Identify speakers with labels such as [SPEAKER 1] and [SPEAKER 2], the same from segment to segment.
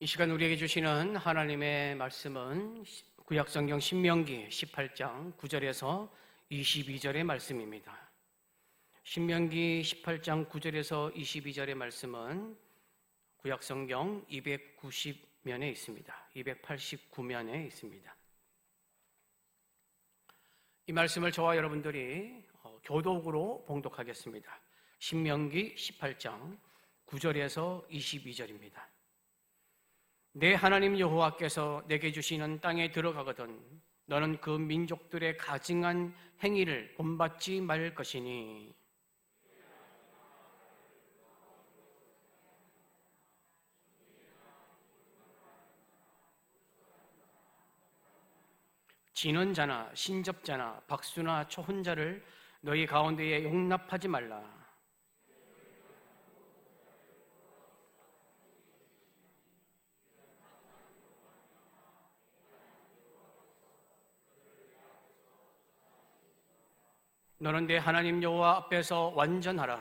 [SPEAKER 1] 이 시간 우리에게 주시는 하나님의 말씀은 구약성경 신명기 18장 9절에서 22절의 말씀입니다. 신명기 18장 9절에서 22절의 말씀은 구약성경 290면에 있습니다. 289면에 있습니다. 이 말씀을 저와 여러분들이 교독으로 봉독하겠습니다. 신명기 18장 9절에서 22절입니다. 내 하나님 여호와께서 내게 주시는 땅에 들어가거든 너는 그 민족들의 가증한 행위를 본받지 말 것이니 지는 자나 신접자나 박수나 초혼자를 너희 가운데에 용납하지 말라. 너는 내 하나님 여호와 앞에서 완전하라.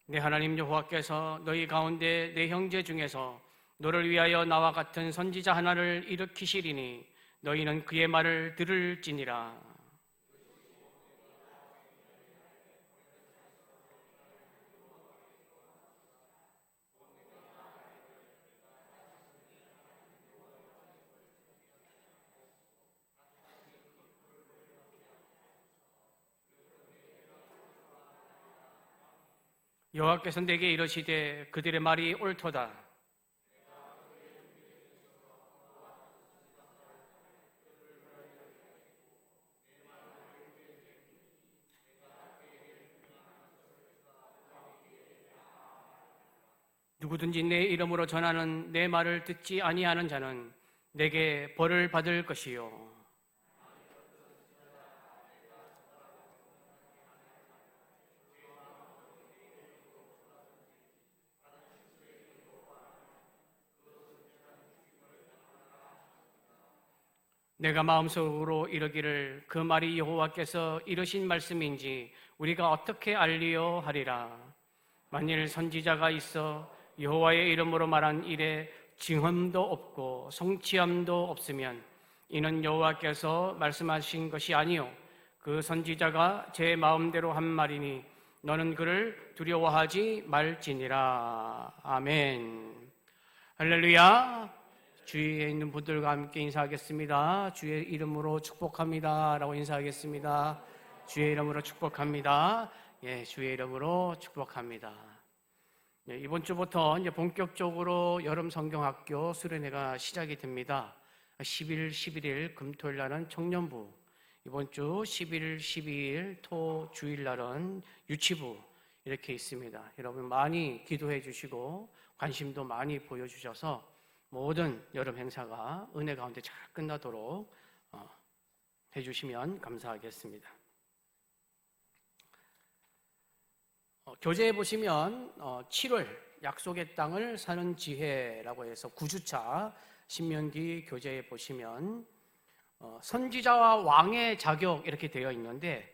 [SPEAKER 1] 내 하나님 여호와께서 너희 가운데 내 형제 중에서 너를 위하여 나와 같은 선지자 하나를 일으키시리니 너희는 그의 말을 들을지니라. 여호와께서 내게 이르시되 그들의 말이 옳도다. 누구든지 내 이름으로 전하는 내 말을 듣지 아니하는 자는 내게 벌을 받을 것이요 내가 마음속으로 이르기를 그 말이 여호와께서 이르신 말씀인지 우리가 어떻게 알리요 하리라. 만일 선지자가 있어 여호와의 이름으로 말한 일에 증언도 없고 성취함도 없으면 이는 여호와께서 말씀하신 것이 아니요 그 선지자가 제 마음대로 한 말이니 너는 그를 두려워하지 말지니라. 아멘. 할렐루야. 주위에 있는 분들과 함께 인사하겠습니다. 주의 이름으로 축복합니다 라고 인사하겠습니다. 주의 이름으로 축복합니다. 예, 주의 이름으로 축복합니다. 예, 이번 주부터 이제 본격적으로 여름 성경학교 수련회가 시작이 됩니다. 10일, 11일 금토일 날은 청년부, 이번 주 11일, 12일 토 주일 날은 유치부 이렇게 있습니다. 여러분 많이 기도해 주시고 관심도 많이 보여주셔서 모든 여름 행사가 은혜 가운데 잘 끝나도록 해주시면 감사하겠습니다. 교재에 보시면 7월 약속의 땅을 사는 지혜라고 해서 9주차 신명기 교재에 보시면 선지자와 왕의 자격 이렇게 되어 있는데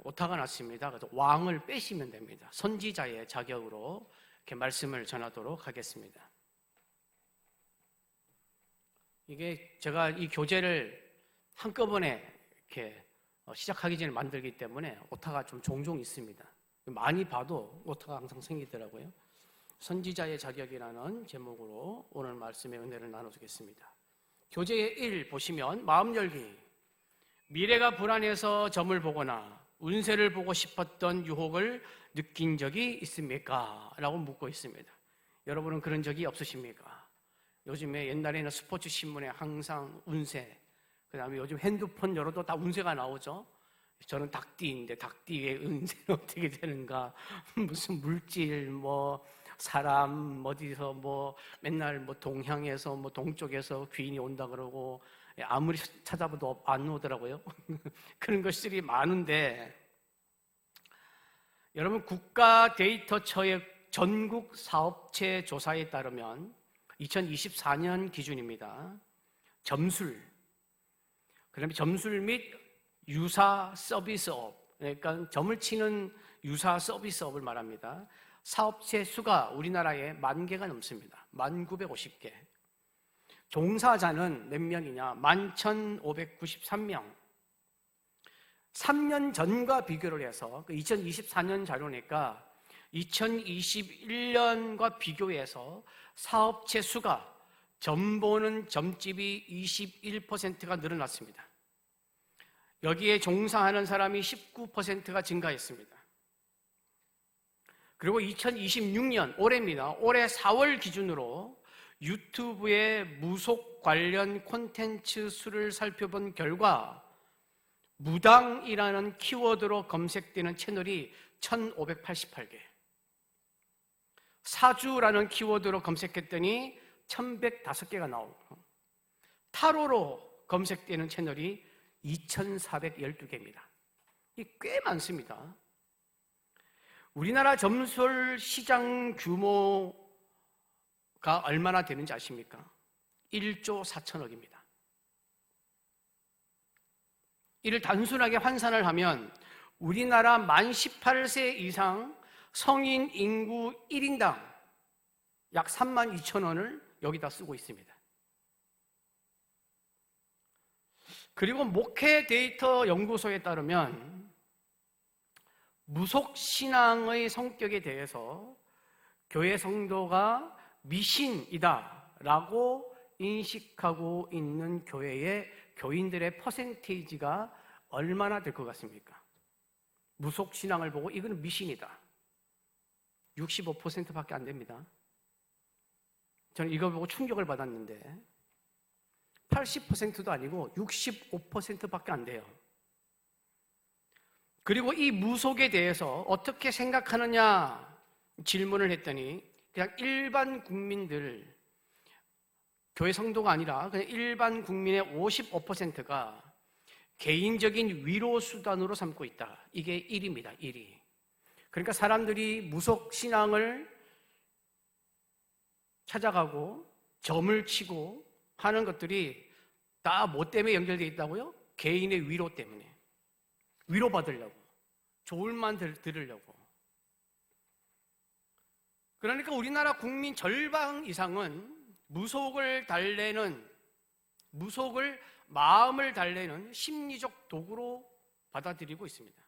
[SPEAKER 1] 오타가 났습니다. 그래서 왕을 빼시면 됩니다. 선지자의 자격으로 이렇게 말씀을 전하도록 하겠습니다. 이게 제가 이 교재를 한꺼번에 이렇게 시작하기 전에 만들기 때문에 오타가 좀 종종 있습니다. 많이 봐도 오타가 항상 생기더라고요. 선지자의 자격이라는 제목으로 오늘 말씀의 은혜를 나눠주겠습니다. 교재의 1 보시면 마음 열기. 미래가 불안해서 점을 보거나 운세를 보고 싶었던 유혹을 느낀 적이 있습니까? 라고 묻고 있습니다. 여러분은 그런 적이 없으십니까? 요즘에 옛날에는 스포츠 신문에 항상 운세, 그 다음에 요즘 핸드폰 열어도 다 운세가 나오죠. 저는 닭띠인데 닭띠의 운세는 어떻게 되는가, 무슨 물질, 사람, 어디서 맨날 동향에서 동쪽에서 귀인이 온다 그러고 아무리 찾아봐도 안 오더라고요. 그런 것들이 많은데 여러분 국가 데이터처의 전국 사업체 조사에 따르면 2024년 기준입니다. 점술, 그다음에 점술 및 유사 서비스업, 그러니까 점을 치는 유사 서비스업을 말합니다. 사업체 수가 우리나라에 10,000개가 넘습니다. 1950개. 종사자는 몇 명이냐? 11,593명. 3년 전과 비교를 해서 2024년 자료니까 2021년과 비교해서 사업체 수가 점 보는 점집이 21%가 늘어났습니다. 여기에 종사하는 사람이 19%가 증가했습니다. 그리고 2026년 올해입니다. 올해 4월 기준으로 유튜브의 무속 관련 콘텐츠 수를 살펴본 결과 무당이라는 키워드로 검색되는 채널이 1,588개, 사주라는 키워드로 검색했더니 1,105개가 나오고, 타로로 검색되는 채널이 2,412개입니다. 이게 꽤 많습니다. 우리나라 점술 시장 규모가 얼마나 되는지 아십니까? 1조 4천억입니다. 이를 단순하게 환산을 하면 우리나라 만 18세 이상 성인 인구 1인당 약 32,000원을 여기다 쓰고 있습니다. 그리고 목회 데이터 연구소에 따르면 무속신앙의 성격에 대해서 교회 성도가 미신이다라고 인식하고 있는 교회의 교인들의 퍼센테이지가 얼마나 될 것 같습니까? 무속신앙을 보고 이거는 미신이다. 65%밖에 안 됩니다. 저는 이거 보고 충격을 받았는데 80%도 아니고 65%밖에 안 돼요. 그리고 이 무속에 대해서 어떻게 생각하느냐 질문을 했더니 그냥 일반 국민들, 교회 성도가 아니라 그냥 일반 국민의 55%가 개인적인 위로 수단으로 삼고 있다. 이게 1위입니다. 1위. 그러니까 사람들이 무속 신앙을 찾아가고 점을 치고 하는 것들이 다 뭐 때문에 연결되어 있다고요? 개인의 위로 때문에. 위로받으려고. 좋을 만 들으려고. 그러니까 우리나라 국민 절반 이상은 무속을 마음을 달래는 심리적 도구로 받아들이고 있습니다.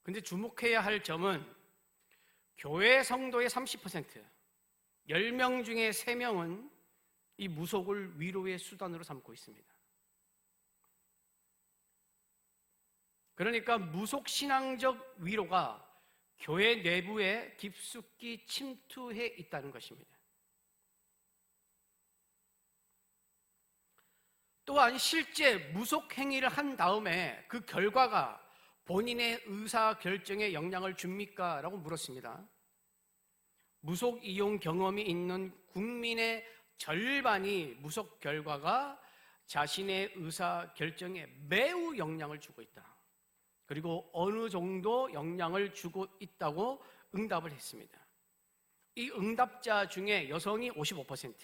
[SPEAKER 1] 근데 주목해야 할 점은 교회 성도의 30%, 10명 중에 3명은 이 무속을 위로의 수단으로 삼고 있습니다. 그러니까 무속 신앙적 위로가 교회 내부에 깊숙이 침투해 있다는 것입니다. 또한 실제 무속 행위를 한 다음에 그 결과가 본인의 의사 결정에 영향을 줍니까? 라고 물었습니다. 무속 이용 경험이 있는 국민의 절반이 무속 결과가 자신의 의사 결정에 매우 영향을 주고 있다. 그리고 어느 정도 영향을 주고 있다고 응답을 했습니다. 이 응답자 중에 여성이 55%,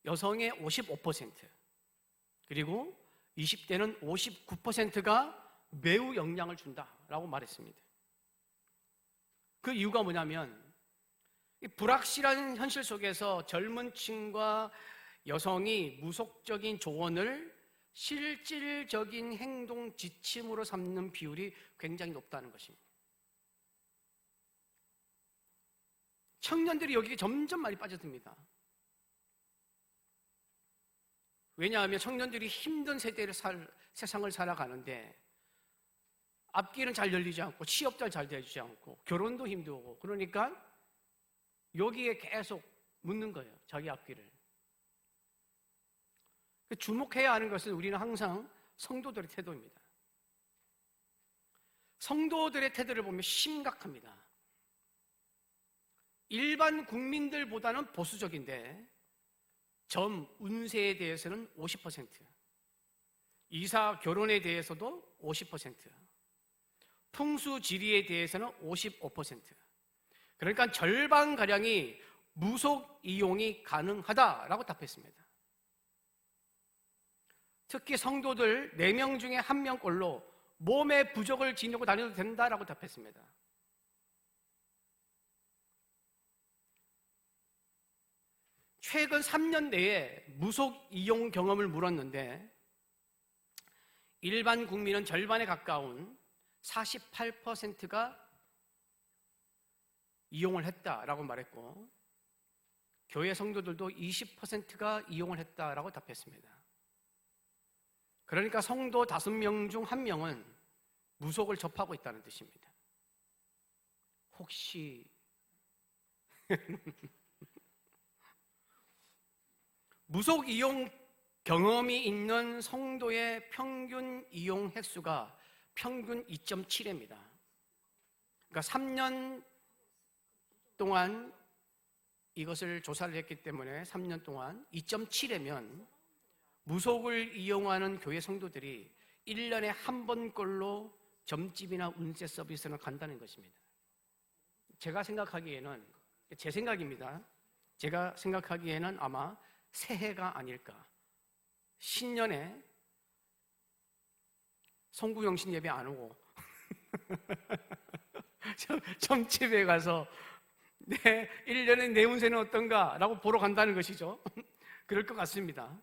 [SPEAKER 1] 여성의 55%, 그리고 20대는 59%가 매우 영향을 준다라고 말했습니다. 그 이유가 뭐냐면 이 불확실한 현실 속에서 젊은 층과 여성이 무속적인 조언을 실질적인 행동 지침으로 삼는 비율이 굉장히 높다는 것입니다. 청년들이 여기에 점점 많이 빠져듭니다. 왜냐하면 청년들이 힘든 세상을 살아가는데 앞길은 잘 열리지 않고 취업도 잘 되지 않고 결혼도 힘들고 그러니까 여기에 계속 묻는 거예요. 자기 앞길을. 주목해야 하는 것은 우리는 항상 성도들의 태도입니다. 성도들의 태도를 보면 심각합니다. 일반 국민들보다는 보수적인데 점, 운세에 대해서는 50%, 이사, 결혼에 대해서도 50%, 풍수, 지리에 대해서는 55%. 그러니까 절반가량이 무속 이용이 가능하다라고 답했습니다. 특히 성도들 4명 중에 1명꼴로 몸의 부족을 지니고 다녀도 된다라고 답했습니다. 최근 3년 내에 무속 이용 경험을 물었는데 일반 국민은 절반에 가까운 48%가 이용을 했다라고 말했고 교회 성도들도 20%가 이용을 했다라고 답했습니다. 그러니까 성도 5명 중 1명은 무속을 접하고 있다는 뜻입니다. 혹시 무속 이용 경험이 있는 성도의 평균 이용 횟수가 평균 2.7회입니다. 그러니까 3년 동안 이것을 조사를 했기 때문에 3년 동안 2.7회면 무속을 이용하는 교회 성도들이 1년에 한 번꼴로 점집이나 운세 서비스는 간다는 것입니다. 제가 생각하기에는, 제 생각입니다. 제가 생각하기에는 아마 새해가 아닐까. 신년에 성구영신 예배 안 오고 점집에 가서 1년에 내 운세는 어떤가 라고 보러 간다는 것이죠. 그럴 것 같습니다.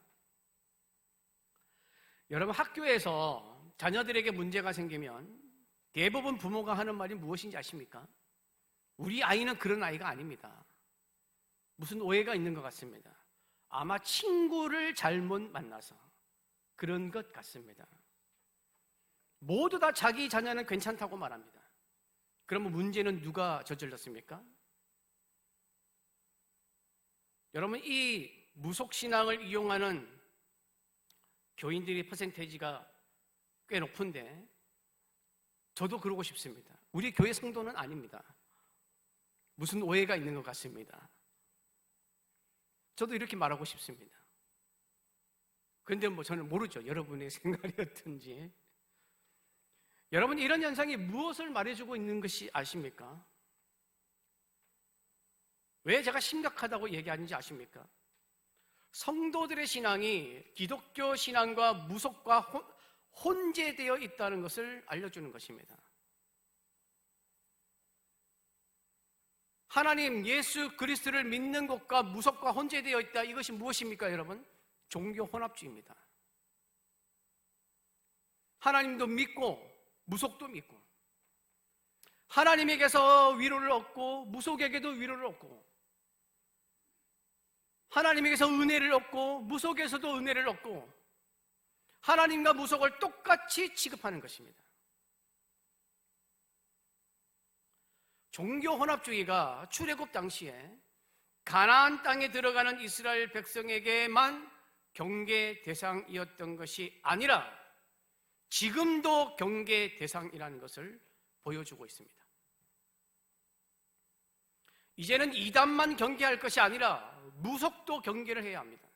[SPEAKER 1] 여러분, 학교에서 자녀들에게 문제가 생기면 대부분 부모가 하는 말이 무엇인지 아십니까? 우리 아이는 그런 아이가 아닙니다. 무슨 오해가 있는 것 같습니다. 아마 친구를 잘못 만나서 그런 것 같습니다. 모두 다 자기 자녀는 괜찮다고 말합니다. 그러면 문제는 누가 저질렀습니까? 여러분, 이 무속신앙을 이용하는 교인들의 퍼센테이지가 꽤 높은데 저도 그러고 싶습니다. 우리 교회 성도는 아닙니다. 무슨 오해가 있는 것 같습니다. 저도 이렇게 말하고 싶습니다. 그런데 저는 모르죠. 여러분의 생각이 어떤지. 여러분, 이런 현상이 무엇을 말해주고 있는 것이 아십니까? 왜 제가 심각하다고 얘기하는지 아십니까? 성도들의 신앙이 기독교 신앙과 무속과 혼재되어 있다는 것을 알려주는 것입니다. 하나님 예수 그리스도를 믿는 것과 무속과 혼재되어 있다. 이것이 무엇입니까, 여러분? 종교 혼합주의입니다. 하나님도 믿고 무속도 믿고, 하나님에게서 위로를 얻고 무속에게도 위로를 얻고, 하나님에게서 은혜를 얻고 무속에서도 은혜를 얻고, 하나님과 무속을 똑같이 취급하는 것입니다. 종교 혼합주의가 출애굽 당시에 가나안 땅에 들어가는 이스라엘 백성에게만 경계 대상이었던 것이 아니라 지금도 경계 대상이라는 것을 보여주고 있습니다. 이제는 이단만 경계할 것이 아니라 무속도 경계를 해야 합니다.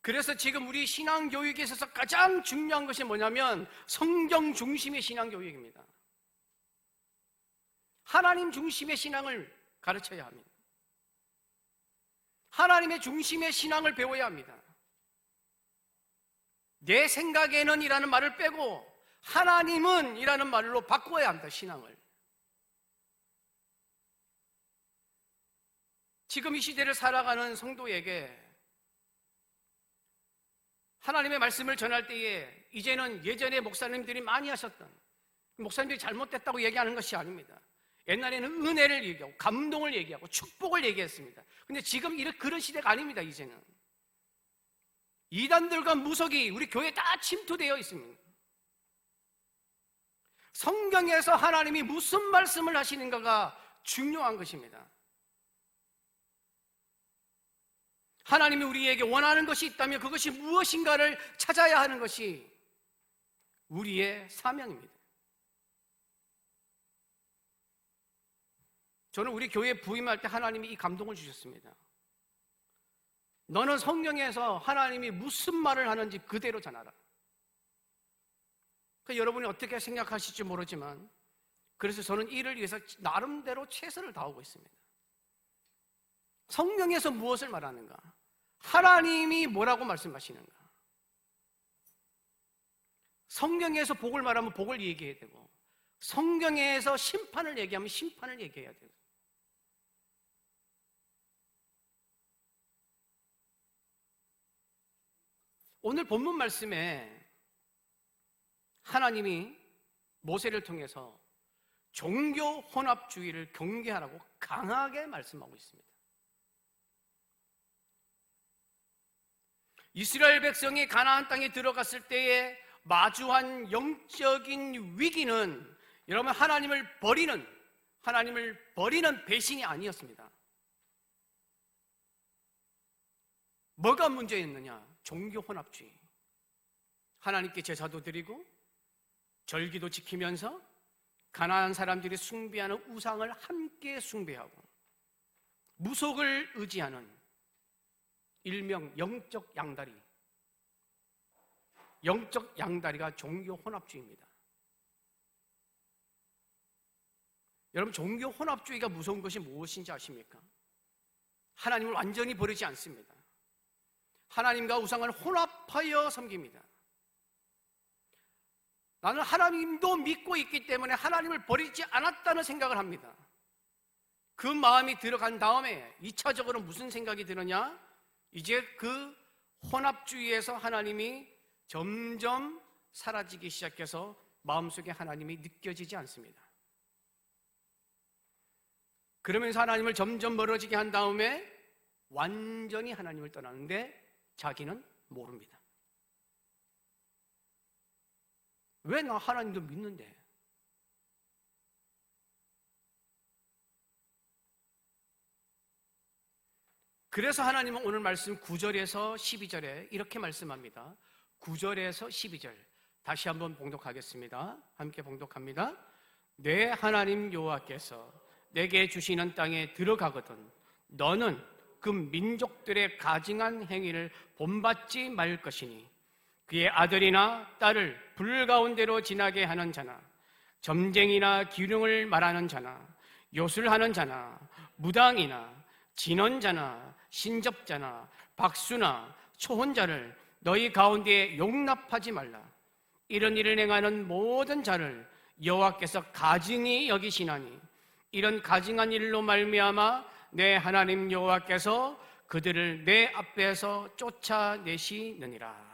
[SPEAKER 1] 그래서 지금 우리 신앙교육에 있어서 가장 중요한 것이 뭐냐면 성경 중심의 신앙교육입니다. 하나님 중심의 신앙을 가르쳐야 합니다. 하나님의 중심의 신앙을 배워야 합니다. 내 생각에는 이라는 말을 빼고 하나님은 이라는 말로 바꿔야 합니다. 신앙을. 지금 이 시대를 살아가는 성도에게 하나님의 말씀을 전할 때에 이제는 예전에 목사님들이 많이 하셨던, 목사님들이 잘못됐다고 얘기하는 것이 아닙니다. 옛날에는 은혜를 얘기하고 감동을 얘기하고 축복을 얘기했습니다. 근데 지금 그런 시대가 아닙니다. 이제는 이단들과 무속이 우리 교회에 다 침투되어 있습니다. 성경에서 하나님이 무슨 말씀을 하시는가가 중요한 것입니다. 하나님이 우리에게 원하는 것이 있다면 그것이 무엇인가를 찾아야 하는 것이 우리의 사명입니다. 저는 우리 교회 부임할 때 하나님이 이 감동을 주셨습니다. 너는 성경에서 하나님이 무슨 말을 하는지 그대로 전하라. 여러분이 어떻게 생각하실지 모르지만 그래서 저는 이를 위해서 나름대로 최선을 다하고 있습니다. 성경에서 무엇을 말하는가? 하나님이 뭐라고 말씀하시는가? 성경에서 복을 말하면 복을 얘기해야 되고, 성경에서 심판을 얘기하면 심판을 얘기해야 되고. 오늘 본문 말씀에 하나님이 모세를 통해서 종교 혼합주의를 경계하라고 강하게 말씀하고 있습니다. 이스라엘 백성이 가나안 땅에 들어갔을 때에 마주한 영적인 위기는 여러분 하나님을 버리는 배신이 아니었습니다. 뭐가 문제였느냐? 종교 혼합주의. 하나님께 제사도 드리고 절기도 지키면서 가나안 사람들이 숭배하는 우상을 함께 숭배하고 무속을 의지하는 일명 영적 양다리. 영적 양다리가 종교 혼합주의입니다. 여러분, 종교 혼합주의가 무서운 것이 무엇인지 아십니까? 하나님을 완전히 버리지 않습니다. 하나님과 우상을 혼합하여 섬깁니다. 나는 하나님도 믿고 있기 때문에 하나님을 버리지 않았다는 생각을 합니다. 그 마음이 들어간 다음에 2차적으로 무슨 생각이 드느냐? 이제 그 혼합주의에서 하나님이 점점 사라지기 시작해서 마음속에 하나님이 느껴지지 않습니다. 그러면서 하나님을 점점 멀어지게 한 다음에 완전히 하나님을 떠나는데 자기는 모릅니다. 왜 나 하나님도 믿는데? 그래서 하나님은 오늘 말씀 9절에서 12절에 이렇게 말씀합니다. 9절에서 12절 다시 한번 봉독하겠습니다. 함께 봉독합니다. 내 하나님 여호와께서 내게 주시는 땅에 들어가거든 너는 그 민족들의 가증한 행위를 본받지 말 것이니 그의 아들이나 딸을 불 가운데로 지나게 하는 자나 점쟁이나 기륭을 말하는 자나 요술하는 자나 무당이나 진언자나 신접자나 박수나 초혼자를 너희 가운데에 용납하지 말라. 이런 일을 행하는 모든 자를 여호와께서 가증히 여기시나니 이런 가증한 일로 말미암아 내 하나님 여호와께서 그들을 내 앞에서 쫓아내시느니라.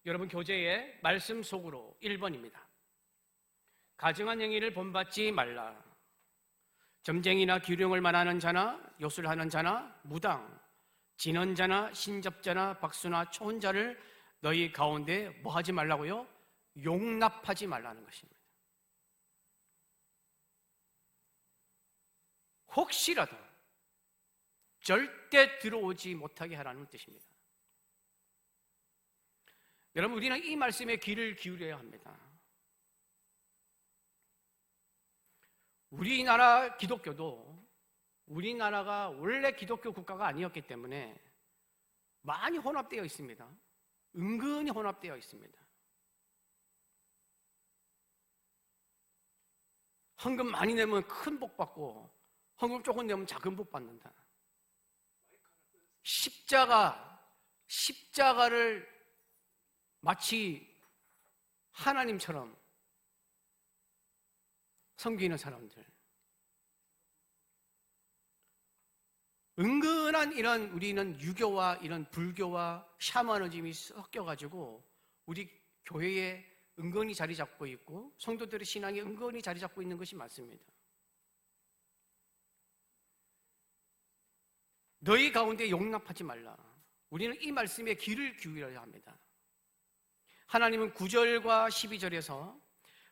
[SPEAKER 1] 여러분, 교재의 말씀 속으로 1번입니다. 가증한 행위를 본받지 말라. 점쟁이나 기룡을 말하는 자나 요술하는 자나 무당, 진언자나 신접자나 박수나 초혼자를 너희 가운데 뭐 하지 말라고요? 용납하지 말라는 것입니다. 혹시라도 절대 들어오지 못하게 하라는 뜻입니다. 여러분, 우리는 이 말씀에 귀를 기울여야 합니다. 우리나라 기독교도 우리나라가 원래 기독교 국가가 아니었기 때문에 많이 혼합되어 있습니다. 은근히 혼합되어 있습니다. 헌금 많이 내면 큰 복 받고 헌금 조금 내면 작은 복 받는다. 십자가를 마치 하나님처럼 섬기는 사람들, 은근한 이런 우리는 유교와 이런 불교와 샤머니즘이 섞여가지고 우리 교회에 은근히 자리 잡고 있고 성도들의 신앙이 은근히 자리 잡고 있는 것이 맞습니다. 너희 가운데 용납하지 말라. 우리는 이 말씀에 귀를 기울여야 합니다. 하나님은 9절과 12절에서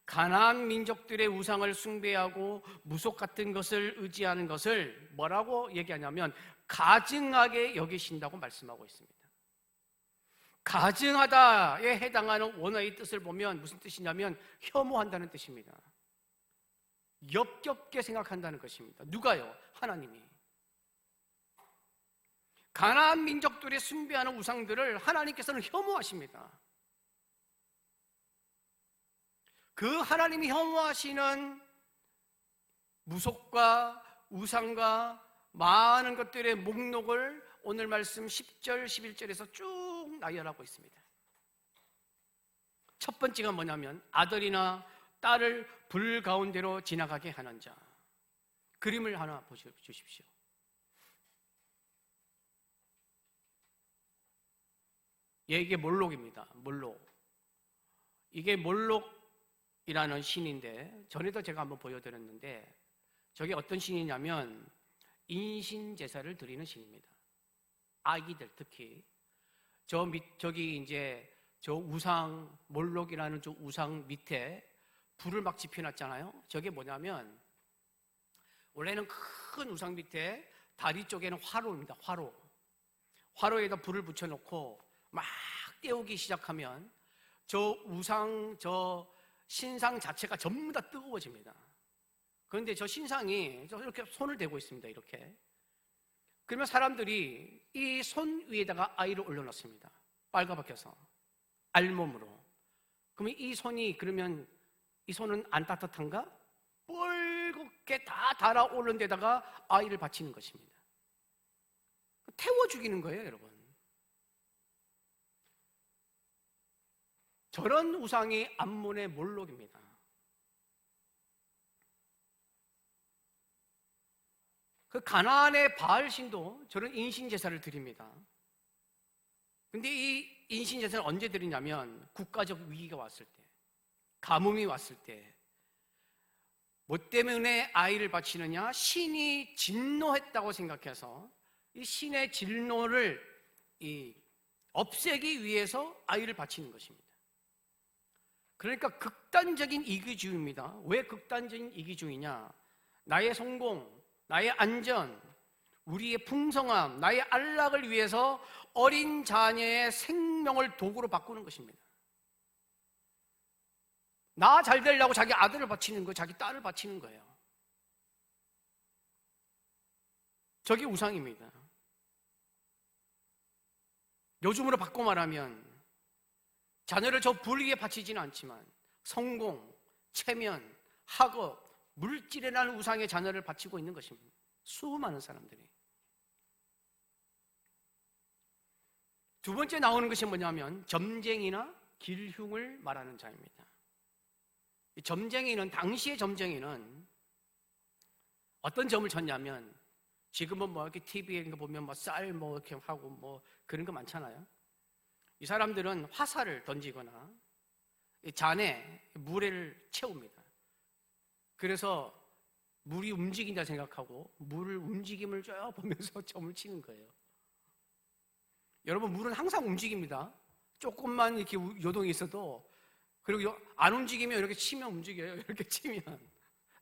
[SPEAKER 1] 가나안 민족들의 우상을 숭배하고 무속 같은 것을 의지하는 것을 뭐라고 얘기하냐면 가증하게 여기신다고 말씀하고 있습니다. 가증하다에 해당하는 원어의 뜻을 보면 무슨 뜻이냐면 혐오한다는 뜻입니다. 역겹게 생각한다는 것입니다. 누가요? 하나님이. 가나안 민족들이 숭배하는 우상들을 하나님께서는 혐오하십니다. 그 하나님이 혐오하시는 무속과 우상과 많은 것들의 목록을 오늘 말씀 10절, 11절에서 쭉 나열하고 있습니다. 첫 번째가 뭐냐면 아들이나 딸을 불 가운데로 지나가게 하는 자. 그림을 하나 보여주십시오. 예, 이게 몰록입니다. 몰록. 이게 몰록이라는 신인데 전에도 제가 한번 보여드렸는데 저게 어떤 신이냐면 인신제사를 드리는 신입니다. 아기들 특히 저기 이제 저 우상 몰록이라는 저 우상 밑에 불을 막 지펴놨잖아요. 저게 뭐냐면 원래는 큰 우상 밑에 다리 쪽에는 화로입니다. 화로에다 불을 붙여놓고 막 떼우기 시작하면 저 우상 저 신상 자체가 전부 다 뜨거워집니다. 그런데 저 신상이 이렇게 손을 대고 있습니다. 이렇게. 그러면 사람들이 이 손 위에다가 아이를 올려놓습니다. 빨가벗겨서 알몸으로. 그러면 이 손이 그러면 이 손은 안 따뜻한가? 뻘겋게 다 달아오른 데다가 아이를 바치는 것입니다. 태워 죽이는 거예요, 여러분. 저런 우상이 암몬의 몰록입니다. 그 가나안의 바알신도 저런 인신제사를 드립니다. 근데 이 인신제사를 언제 드리냐면 국가적 위기가 왔을 때, 가뭄이 왔을 때, 뭐 때문에 아이를 바치느냐? 신이 진노했다고 생각해서 이 신의 진노를 없애기 위해서 아이를 바치는 것입니다. 그러니까 극단적인 이기주의입니다. 왜 극단적인 이기주의냐? 나의 성공, 나의 안전, 우리의 풍성함, 나의 안락을 위해서 어린 자녀의 생명을 도구로 바꾸는 것입니다. 나 잘 되려고 자기 아들을 바치는 거예요. 자기 딸을 바치는 거예요. 저게 우상입니다. 요즘으로 바꿔 말하면 자녀를 저 불리에 바치지는 않지만 성공, 체면, 학업, 물질이라는 우상의 자녀를 바치고 있는 것입니다. 수많은 사람들이. 두 번째 나오는 것이 뭐냐면 점쟁이나 길흉을 말하는 자입니다. 이 점쟁이는, 당시의 점쟁이는 어떤 점을 쳤냐면, 지금은 뭐 이렇게 TV에 보면 뭐 쌀 뭐 이렇게 하고 뭐 그런 거 많잖아요. 이 사람들은 화살을 던지거나 잔에 물을 채웁니다. 그래서 물이 움직인다 생각하고 물을 움직임을 쭉 보면서 점을 치는 거예요. 여러분, 물은 항상 움직입니다. 조금만 이렇게 요동이 있어도, 그리고 안 움직이면 이렇게 치면 움직여요. 이렇게 치면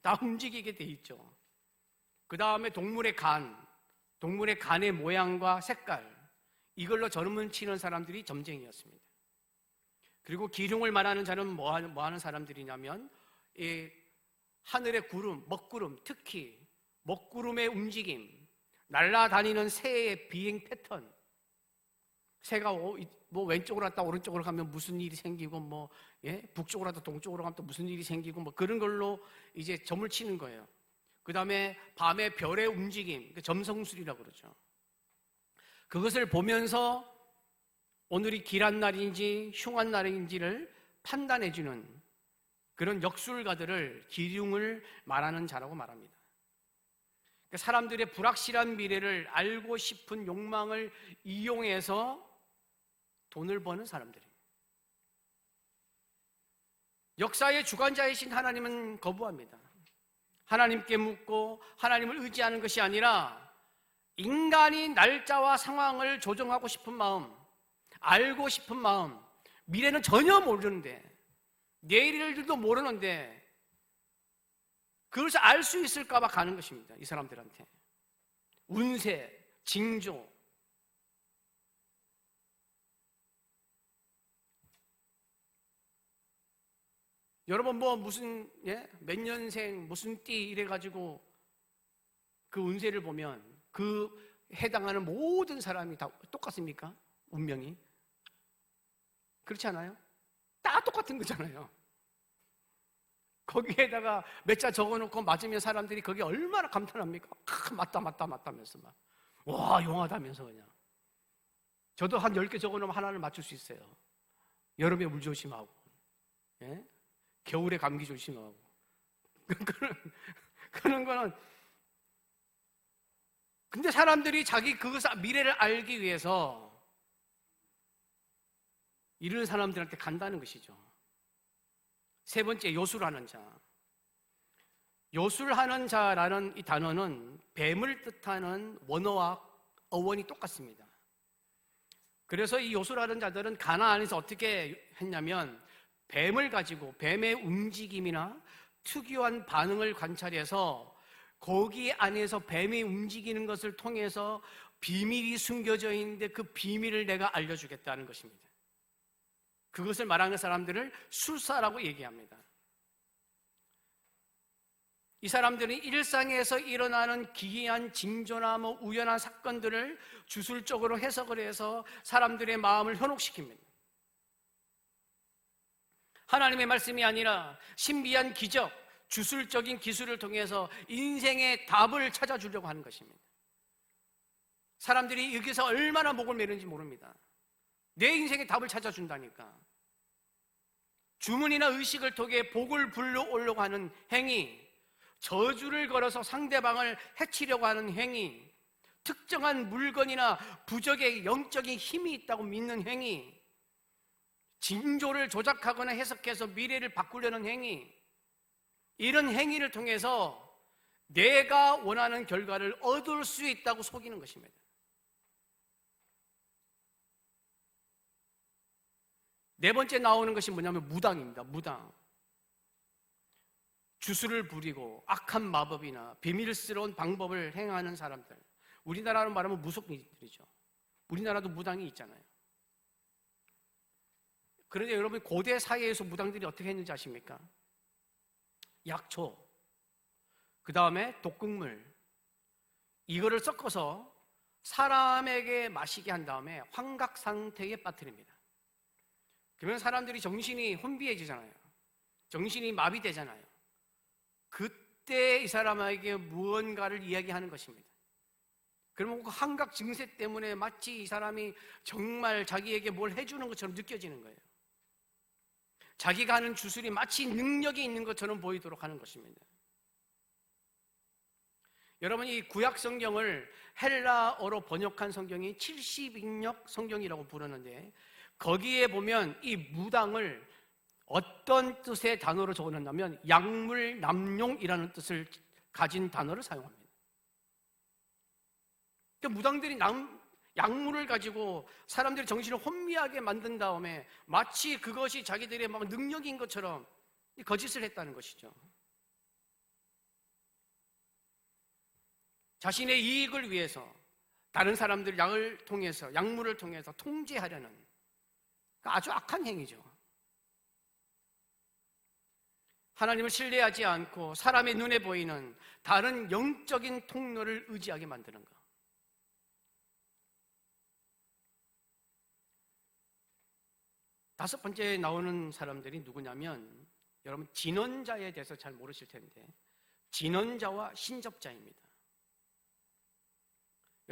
[SPEAKER 1] 다 움직이게 돼 있죠. 그 다음에 동물의 간의 모양과 색깔, 이걸로 점을 치는 사람들이 점쟁이였습니다. 그리고 기륭을 말하는 자는 뭐 하는 사람들이냐면 이 하늘의 구름, 먹구름, 특히 먹구름의 움직임, 날아다니는 새의 비행 패턴, 새가 뭐 왼쪽으로 갔다 오른쪽으로 가면 무슨 일이 생기고 북쪽으로 갔다 동쪽으로 가면 또 무슨 일이 생기고 뭐 그런 걸로 이제 점을 치는 거예요. 그 다음에 밤에 별의 움직임, 점성술이라고 그러죠. 그것을 보면서 오늘이 길한 날인지 흉한 날인지를 판단해주는 그런 역술가들을 기륭을 말하는 자라고 말합니다. 사람들의 불확실한 미래를 알고 싶은 욕망을 이용해서 돈을 버는 사람들입니다. 역사의 주관자이신 하나님은 거부합니다. 하나님께 묻고 하나님을 의지하는 것이 아니라 인간이 날짜와 상황을 조정하고 싶은 마음, 알고 싶은 마음, 미래는 전혀 모르는데, 내일일도 모르는데 그것을 알 수 있을까 봐 가는 것입니다. 이 사람들한테 운세, 징조, 여러분 뭐 무슨 몇 년생 무슨 띠 이래가지고 그 운세를 보면 그 해당하는 모든 사람이 다 똑같습니까? 운명이? 그렇지 않아요? 다 똑같은 거잖아요. 거기에다가 몇 자 적어놓고 맞으면 사람들이 거기 얼마나 감탄합니까? 맞다 하면서 막 와, 용하다면서 그냥. 저도 한 10개 적어놓으면 하나를 맞출 수 있어요. 여름에 물 조심하고, 예? 겨울에 감기 조심하고. 그런 거는. 근데 사람들이 자기 그 미래를 알기 위해서 이런 사람들한테 간다는 것이죠. 세 번째, 요술하는 자. 요술하는 자라는 이 단어는 뱀을 뜻하는 원어와 어원이 똑같습니다. 그래서 이 요술하는 자들은 가나안에서 어떻게 했냐면 뱀을 가지고 뱀의 움직임이나 특유한 반응을 관찰해서 거기 안에서 뱀이 움직이는 것을 통해서 비밀이 숨겨져 있는데 그 비밀을 내가 알려주겠다는 것입니다. 그것을 말하는 사람들을 술사라고 얘기합니다. 이 사람들은 일상에서 일어나는 기이한 징조나 우연한 사건들을 주술적으로 해석을 해서 사람들의 마음을 현혹시킵니다. 하나님의 말씀이 아니라 신비한 기적, 주술적인 기술을 통해서 인생의 답을 찾아주려고 하는 것입니다. 사람들이 여기서 얼마나 목을 매는지 모릅니다. 내 인생의 답을 찾아준다니까. 주문이나 의식을 통해 복을 불러오려고 하는 행위, 저주를 걸어서 상대방을 해치려고 하는 행위, 특정한 물건이나 부적의 영적인 힘이 있다고 믿는 행위, 징조를 조작하거나 해석해서 미래를 바꾸려는 행위, 이런 행위를 통해서 내가 원하는 결과를 얻을 수 있다고 속이는 것입니다. 네 번째 나오는 것이 뭐냐면 무당입니다. 무당. 주술을 부리고 악한 마법이나 비밀스러운 방법을 행하는 사람들. 우리나라로 말하면 무속인들이죠. 우리나라도 무당이 있잖아요. 그런데 여러분, 고대 사회에서 무당들이 어떻게 했는지 아십니까? 약초, 그 다음에 독극물, 이거를 섞어서 사람에게 마시게 한 다음에 환각 상태에 빠뜨립니다. 그러면 사람들이 정신이 혼비해지잖아요. 정신이 마비되잖아요. 그때 이 사람에게 무언가를 이야기하는 것입니다. 그러면 그 환각 증세 때문에 마치 이 사람이 정말 자기에게 뭘 해주는 것처럼 느껴지는 거예요. 자기가 하는 주술이 마치 능력이 있는 것처럼 보이도록 하는 것입니다. 여러분, 이 구약 성경을 헬라어로 번역한 성경이 70인역 성경이라고 부르는데, 거기에 보면 이 무당을 어떤 뜻의 단어로 적어놨냐면 약물 남용이라는 뜻을 가진 단어를 사용합니다. 그러니까 무당들이 약물을 가지고 사람들의 정신을 혼미하게 만든 다음에 마치 그것이 자기들의 막 능력인 것처럼 거짓을 했다는 것이죠. 자신의 이익을 위해서 다른 사람들 약물을 통해서 통제하려는 아주 악한 행위죠. 하나님을 신뢰하지 않고 사람의 눈에 보이는 다른 영적인 통로를 의지하게 만드는 것. 다섯 번째 나오는 사람들이 누구냐면, 여러분 진언자에 대해서 잘 모르실 텐데, 진언자와 신접자입니다.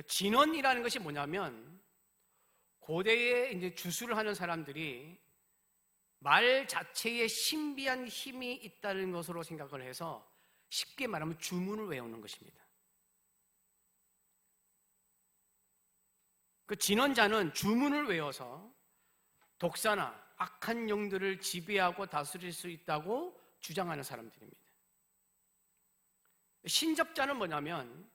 [SPEAKER 1] 진언이라는 것이 뭐냐면, 고대에 이제 주술을 하는 사람들이 말 자체에 신비한 힘이 있다는 것으로 생각을 해서 쉽게 말하면 주문을 외우는 것입니다. 그 진언자는 주문을 외워서 독사나 악한 영들을 지배하고 다스릴 수 있다고 주장하는 사람들입니다. 신접자는 뭐냐면,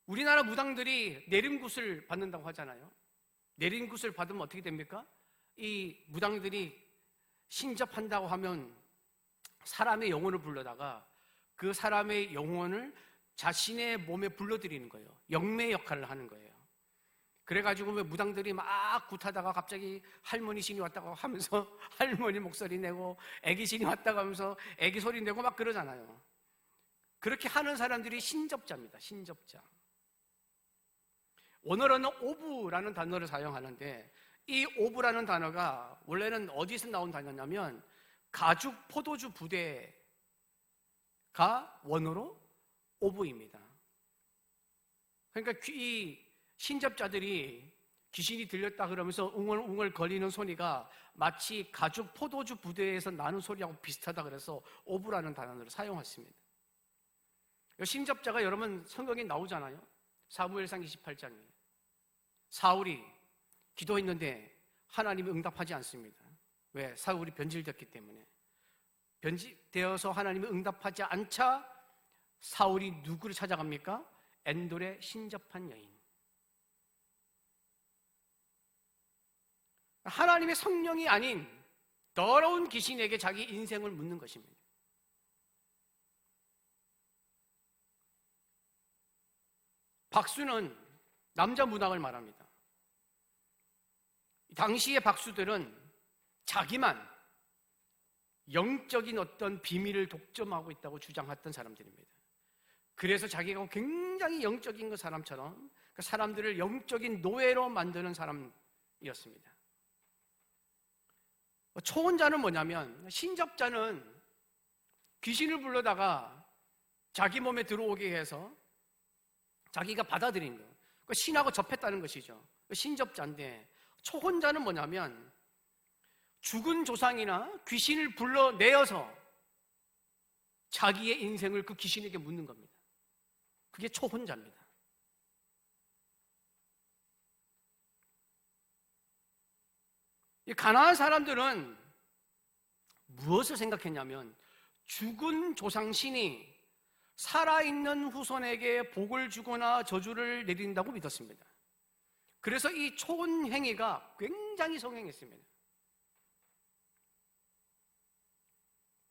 [SPEAKER 1] 우리나라 무당들이 내림굿을 받는다고 하잖아요. 내림굿을 받으면 어떻게 됩니까? 이 무당들이 신접한다고 하면 사람의 영혼을 불러다가 그 사람의 영혼을 자신의 몸에 불러들이는 거예요. 영매 역할을 하는 거예요. 그래가지고 왜 무당들이 막 굿하다가 갑자기 할머니 신이 왔다고 하면서 할머니 목소리 내고 애기 신이 왔다고 하면서 애기 소리 내고 막 그러잖아요. 그렇게 하는 사람들이 신접자입니다. 신접자. 오늘은 오부라는 단어를 사용하는데, 이 오부라는 단어가 원래는 어디서 나온 단어냐면 가죽 포도주 부대가 원어로 오브입니다. 그러니까 이 신접자들이 귀신이 들렸다 그러면서 웅얼웅얼 거리는 소리가 마치 가죽 포도주 부대에서 나는 소리하고 비슷하다 그래서 오브라는 단어를 사용했습니다. 신접자가 여러분 성경에 나오잖아요. 사무엘상 28장에 사울이 기도했는데 하나님이 응답하지 않습니다. 왜? 사울이 변질됐기 때문에. 변질되어서 하나님이 응답하지 않자 사울이 누구를 찾아갑니까? 엔돌의 신접한 여인. 하나님의 성령이 아닌 더러운 귀신에게 자기 인생을 묻는 것입니다. 박수는 남자 문학을 말합니다. 당시의 박수들은 자기만 영적인 어떤 비밀을 독점하고 있다고 주장했던 사람들입니다. 그래서 자기가 굉장히 영적인 그 사람처럼 그 사람들을 영적인 노예로 만드는 사람이었습니다. 초혼자는 뭐냐면, 신접자는 귀신을 불러다가 자기 몸에 들어오게 해서 자기가 받아들인 거, 그 신하고 접했다는 것이죠. 신접자인데, 초혼자는 뭐냐면 죽은 조상이나 귀신을 불러내어서 자기의 인생을 그 귀신에게 묻는 겁니다. 그게 초혼자입니다. 이 가나안 사람들은 무엇을 생각했냐면 죽은 조상신이 살아있는 후손에게 복을 주거나 저주를 내린다고 믿었습니다. 그래서 이 초혼 행위가 굉장히 성행했습니다.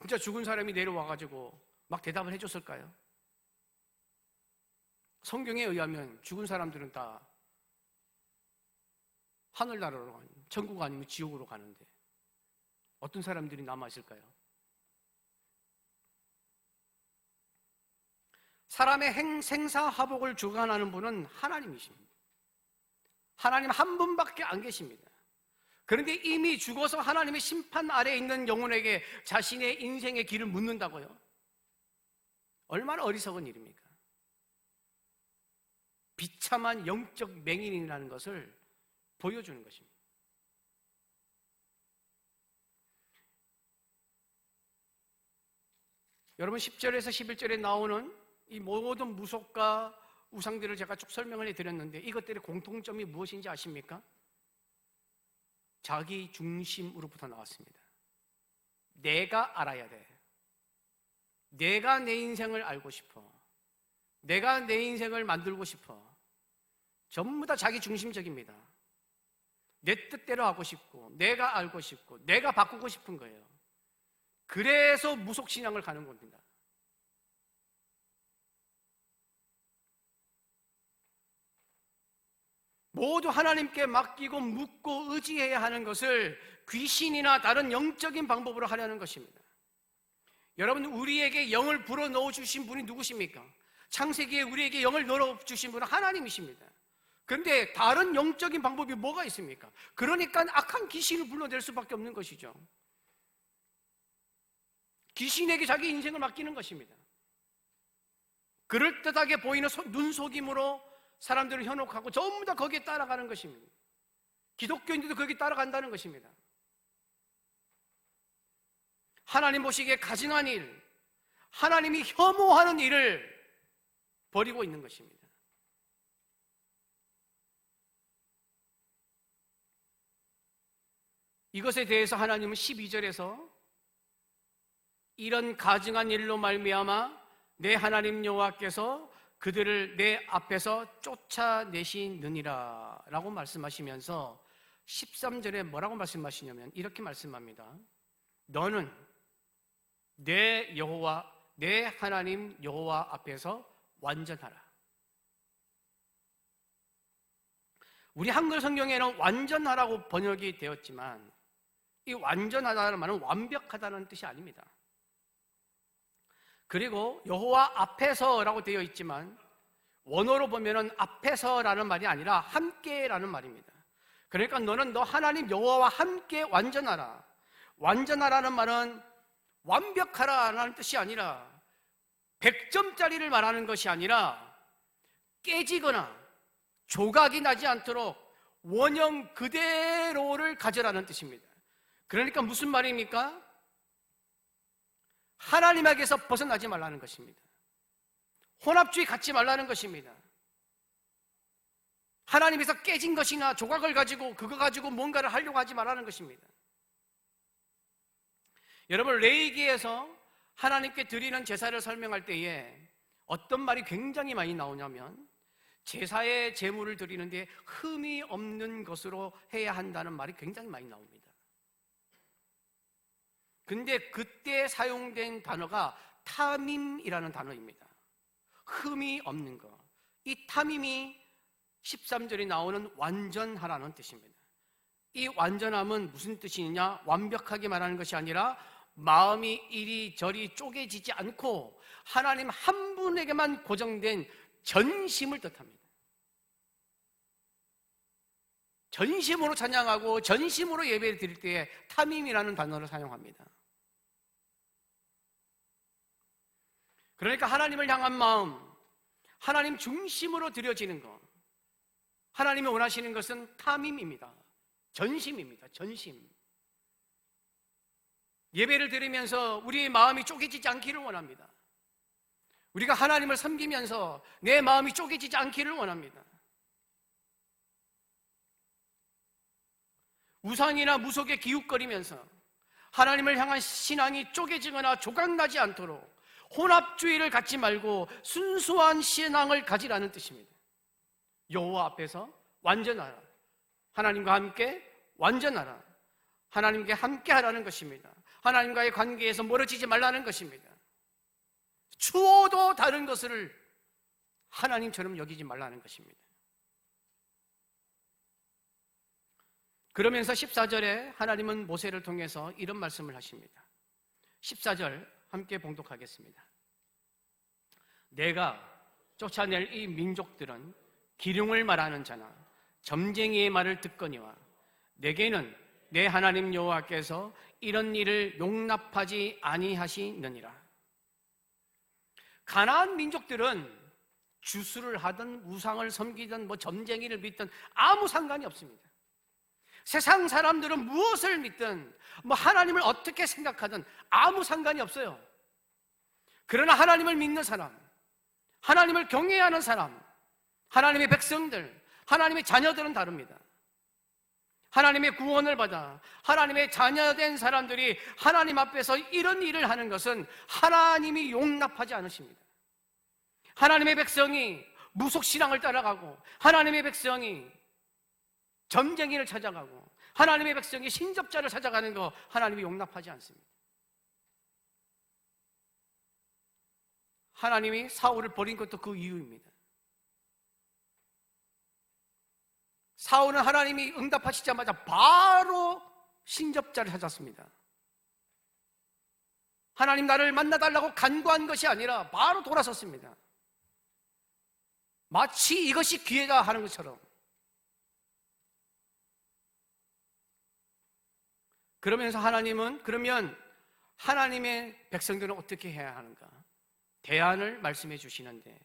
[SPEAKER 1] 진짜 죽은 사람이 내려와가지고 막 대답을 해줬을까요? 성경에 의하면 죽은 사람들은 다 하늘나라로 가는, 천국 아니면 지옥으로 가는데 어떤 사람들이 남아있을까요? 사람의 생사화복을 주관하는 분은 하나님이십니다. 하나님 한 분밖에 안 계십니다. 그런데 이미 죽어서 하나님의 심판 아래에 있는 영혼에게 자신의 인생의 길을 묻는다고요? 얼마나 어리석은 일입니까? 비참한 영적 맹인이라는 것을 보여주는 것입니다. 여러분 10절에서 11절에 나오는 이 모든 무속과 우상들을 제가 쭉 설명을 해드렸는데 이것들의 공통점이 무엇인지 아십니까? 자기 중심으로부터 나왔습니다. 내가 알아야 돼. 내가 내 인생을 알고 싶어. 내가 내 인생을 만들고 싶어. 전부 다 자기 중심적입니다. 내 뜻대로 하고 싶고, 내가 알고 싶고, 내가 바꾸고 싶은 거예요. 그래서 무속신앙을 가는 겁니다. 모두 하나님께 맡기고 묻고 의지해야 하는 것을 귀신이나 다른 영적인 방법으로 하려는 것입니다. 여러분, 우리에게 영을 불어넣어 주신 분이 누구십니까? 창세기에 우리에게 영을 넣어주신 분은 하나님이십니다. 그런데 다른 영적인 방법이 뭐가 있습니까? 그러니까 악한 귀신을 불러낼 수밖에 없는 것이죠. 귀신에게 자기 인생을 맡기는 것입니다. 그럴듯하게 보이는 눈속임으로 사람들을 현혹하고 전부 다 거기에 따라가는 것입니다. 기독교인들도 거기에 따라간다는 것입니다. 하나님 보시기에 가증한 일, 하나님이 혐오하는 일을 벌이고 있는 것입니다. 이것에 대해서 하나님은 12절에서 이런 가증한 일로 말미암아 내 하나님 여호와께서 그들을 내 앞에서 쫓아내시느니라 라고 말씀하시면서 13절에 뭐라고 말씀하시냐면 이렇게 말씀합니다. 너는 내 여호와, 내 하나님 여호와 앞에서 완전하라. 우리 한글 성경에는 완전하라고 번역이 되었지만 이 완전하다는 말은 완벽하다는 뜻이 아닙니다. 그리고 여호와 앞에서라고 되어 있지만 원어로 보면은 앞에서라는 말이 아니라 함께라는 말입니다. 그러니까 너는 너 하나님 여호와와 함께 완전하라. 완전하라는 말은 완벽하라는 뜻이 아니라 100점짜리를 말하는 것이 아니라 깨지거나 조각이 나지 않도록 원형 그대로를 가져라는 뜻입니다. 그러니까 무슨 말입니까? 하나님에게서 벗어나지 말라는 것입니다. 혼합주의 갖지 말라는 것입니다. 하나님에서 깨진 것이나 조각을 가지고 그거 가지고 뭔가를 하려고 하지 말라는 것입니다. 여러분, 레위기에서 하나님께 드리는 제사를 설명할 때에 어떤 말이 굉장히 많이 나오냐면 제사의 제물을 드리는데 흠이 없는 것으로 해야 한다는 말이 굉장히 많이 나옵니다. 근데 그때 사용된 단어가 타밈이라는 단어입니다. 흠이 없는 것. 이 타밈이 13절에 나오는 완전하라는 뜻입니다. 이 완전함은 무슨 뜻이냐? 완벽하게 말하는 것이 아니라 마음이 이리저리 쪼개지지 않고 하나님 한 분에게만 고정된 전심을 뜻합니다. 전심으로 찬양하고 전심으로 예배를 드릴 때에 타밈이라는 단어를 사용합니다. 그러니까 하나님을 향한 마음, 하나님 중심으로 드려지는 것, 하나님이 원하시는 것은 타밈입니다. 전심입니다. 전심. 예배를 드리면서 우리의 마음이 쪼개지지 않기를 원합니다. 우리가 하나님을 섬기면서 내 마음이 쪼개지지 않기를 원합니다. 우상이나 무속에 기웃거리면서 하나님을 향한 신앙이 쪼개지거나 조각나지 않도록 혼합주의를 갖지 말고 순수한 신앙을 가지라는 뜻입니다. 여호와 앞에서 완전하라. 하나님과 함께 완전하라. 하나님과 함께 하라는 것입니다. 하나님과의 관계에서 멀어지지 말라는 것입니다. 추워도 다른 것을 하나님처럼 여기지 말라는 것입니다. 그러면서 14절에 하나님은 모세를 통해서 이런 말씀을 하십니다. 14절 함께 봉독하겠습니다. 내가 쫓아낼 이 민족들은 기륭을 말하는 자나 점쟁이의 말을 듣거니와 내게는 내 하나님 여호와께서 이런 일을 용납하지 아니하시느니라. 가나안 민족들은 주술을 하든 우상을 섬기든 점쟁이를 믿든 아무 상관이 없습니다. 세상 사람들은 무엇을 믿든 하나님을 어떻게 생각하든 아무 상관이 없어요. 그러나 하나님을 믿는 사람, 하나님을 경외하는 사람, 하나님의 백성들, 하나님의 자녀들은 다릅니다. 하나님의 구원을 받아 하나님의 자녀된 사람들이 하나님 앞에서 이런 일을 하는 것은 하나님이 용납하지 않으십니다. 하나님의 백성이 무속신앙을 따라가고 하나님의 백성이 점쟁이를 찾아가고 하나님의 백성이 신접자를 찾아가는 거 하나님이 용납하지 않습니다. 하나님이 사울을 버린 것도 그 이유입니다. 사울은 하나님이 응답하시자마자 바로 신접자를 찾았습니다. 하나님 나를 만나달라고 간구한 것이 아니라 바로 돌아섰습니다. 마치 이것이 기회다 하는 것처럼. 그러면서 하나님은 그러면 하나님의 백성들은 어떻게 해야 하는가? 대안을 말씀해 주시는데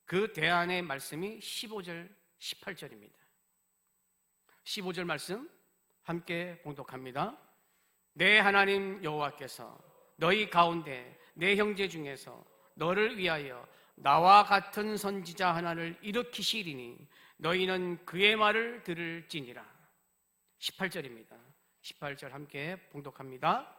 [SPEAKER 1] 그 대안의 말씀이 15절, 18절입니다. 15절 말씀 함께 봉독합니다. 내 하나님 여호와께서 너희 가운데 내 형제 중에서 너를 위하여 나와 같은 선지자 하나를 일으키시리니 너희는 그의 말을 들을지니라. 18절입니다. 18절 함께 봉독합니다.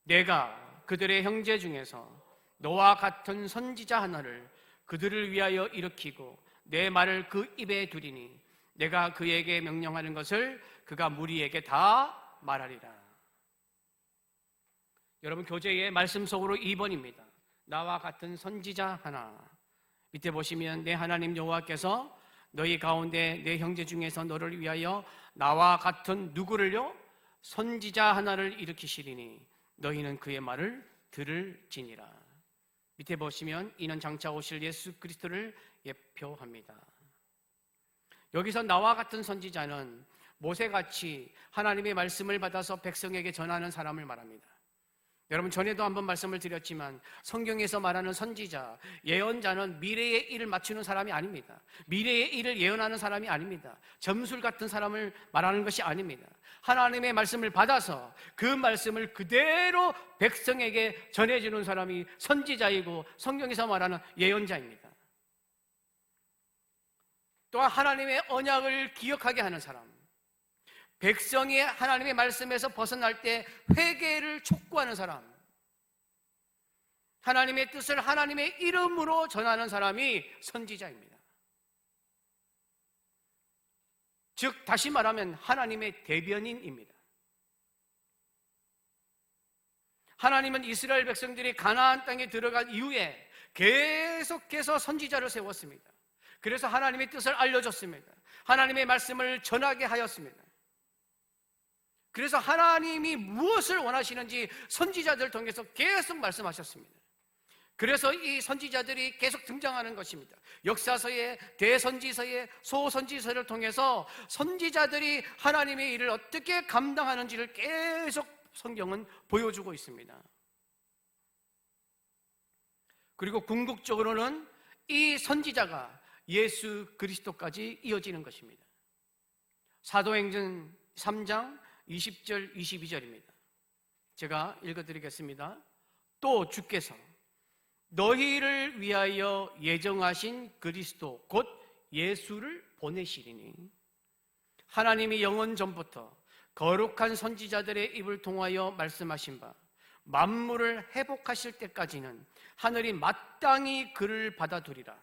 [SPEAKER 1] 내가 그들의 형제 중에서 너와 같은 선지자 하나를 그들을 위하여 일으키고 내 말을 그 입에 두리니 내가 그에게 명령하는 것을 그가 무리에게 다 말하리라. 여러분, 교재의 말씀 속으로 2번입니다. 나와 같은 선지자 하나. 밑에 보시면 내 하나님 여호와께서 너희 가운데 내 형제 중에서 너를 위하여 나와 같은 누구를요? 선지자 하나를 일으키시리니 너희는 그의 말을 들을지니라. 밑에 보시면 이는 장차 오실 예수 그리스도를 예표합니다. 여기서 나와 같은 선지자는 모세같이 하나님의 말씀을 받아서 백성에게 전하는 사람을 말합니다. 여러분, 전에도 한번 말씀을 드렸지만 성경에서 말하는 선지자, 예언자는 미래의 일을 맞추는 사람이 아닙니다. 미래의 일을 예언하는 사람이 아닙니다. 점술 같은 사람을 말하는 것이 아닙니다. 하나님의 말씀을 받아서 그 말씀을 그대로 백성에게 전해주는 사람이 선지자이고 성경에서 말하는 예언자입니다. 또한 하나님의 언약을 기억하게 하는 사람, 백성이 하나님의 말씀에서 벗어날 때 회개를 촉구하는 사람, 하나님의 뜻을 하나님의 이름으로 전하는 사람이 선지자입니다. 즉 다시 말하면 하나님의 대변인입니다. 하나님은 이스라엘 백성들이 가나안 땅에 들어간 이후에 계속해서 선지자를 세웠습니다. 그래서 하나님의 뜻을 알려줬습니다. 하나님의 말씀을 전하게 하였습니다. 그래서 하나님이 무엇을 원하시는지 선지자들을 통해서 계속 말씀하셨습니다. 그래서 이 선지자들이 계속 등장하는 것입니다. 역사서에, 대선지서에, 소선지서를 통해서 선지자들이 하나님의 일을 어떻게 감당하는지를 계속 성경은 보여주고 있습니다. 그리고 궁극적으로는 이 선지자가 예수 그리스도까지 이어지는 것입니다. 사도행전 3장 20절 22절입니다. 제가 읽어드리겠습니다. 또 주께서 너희를 위하여 예정하신 그리스도 곧 예수를 보내시리니 하나님이 영원 전부터 거룩한 선지자들의 입을 통하여 말씀하신 바 만물을 회복하실 때까지는 하늘이 마땅히 그를 받아두리라.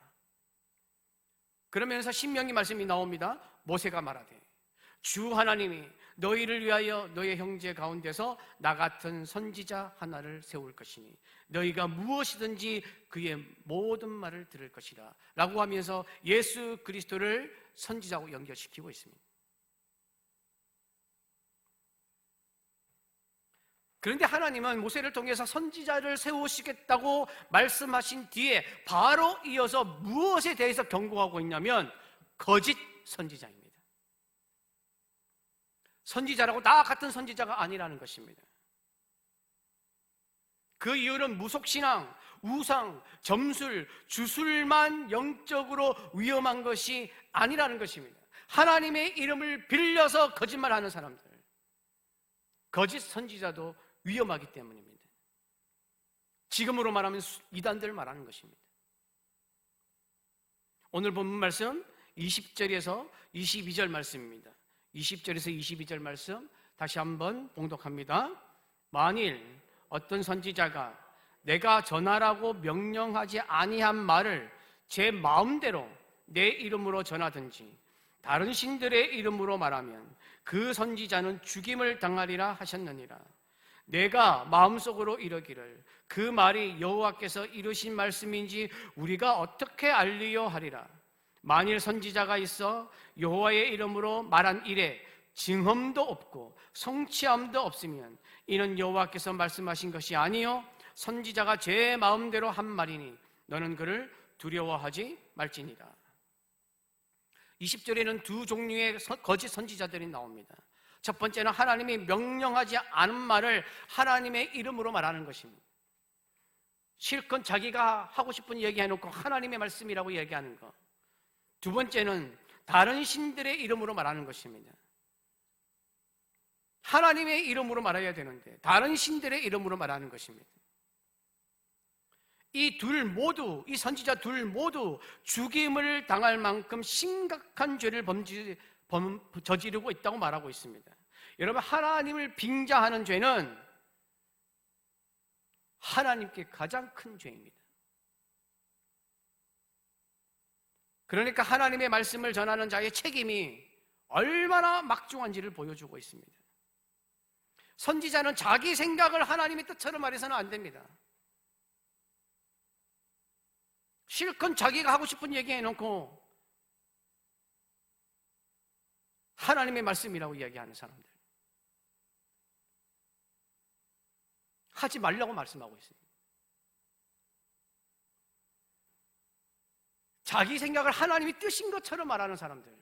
[SPEAKER 1] 그러면서 신명기 말씀이 나옵니다. 모세가 말하되 주 하나님이 너희를 위하여 너희 형제 가운데서 나 같은 선지자 하나를 세울 것이니 너희가 무엇이든지 그의 모든 말을 들을 것이라 라고 하면서 예수 그리스도를 선지자하고 연결시키고 있습니다. 그런데 하나님은 모세를 통해서 선지자를 세우시겠다고 말씀하신 뒤에 바로 이어서 무엇에 대해서 경고하고 있냐면 거짓 선지자입니다. 선지자라고 나 같은 선지자가 아니라는 것입니다. 그 이유는 무속신앙, 우상, 점술, 주술만 영적으로 위험한 것이 아니라는 것입니다. 하나님의 이름을 빌려서 거짓말하는 사람들, 거짓 선지자도 위험하기 때문입니다. 지금으로 말하면 이단들을 말하는 것입니다. 오늘 본문 말씀 20절에서 22절 말씀입니다. 20절에서 22절 말씀 다시 한번 봉독합니다. 만일 어떤 선지자가 내가 전하라고 명령하지 아니한 말을 제 마음대로 내 이름으로 전하든지 다른 신들의 이름으로 말하면 그 선지자는 죽임을 당하리라 하셨느니라. 내가 마음속으로 이르기를 그 말이 여호와께서 이루신 말씀인지 우리가 어떻게 알리요 하리라. 만일 선지자가 있어 여호와의 이름으로 말한 일에 증언도 없고 성취함도 없으면 이는 여호와께서 말씀하신 것이 아니요 선지자가 제 마음대로 한 말이니 너는 그를 두려워하지 말지니라. 20절에는 두 종류의 거짓 선지자들이 나옵니다. 첫 번째는 하나님이 명령하지 않은 말을 하나님의 이름으로 말하는 것입니다. 실컷 자기가 하고 싶은 얘기 해놓고 하나님의 말씀이라고 얘기하는 것. 두 번째는 다른 신들의 이름으로 말하는 것입니다. 하나님의 이름으로 말해야 되는데 다른 신들의 이름으로 말하는 것입니다. 이 선지자 둘 모두 죽임을 당할 만큼 심각한 죄를 저지르고 있다고 말하고 있습니다. 여러분, 하나님을 빙자하는 죄는 하나님께 가장 큰 죄입니다. 그러니까 하나님의 말씀을 전하는 자의 책임이 얼마나 막중한지를 보여주고 있습니다. 선지자는 자기 생각을 하나님의 뜻처럼 말해서는 안 됩니다. 실컷 자기가 하고 싶은 얘기 해놓고 하나님의 말씀이라고 이야기하는 사람들, 하지 말라고 말씀하고 있습니다. 자기 생각을 하나님이 뜻인 것처럼 말하는 사람들,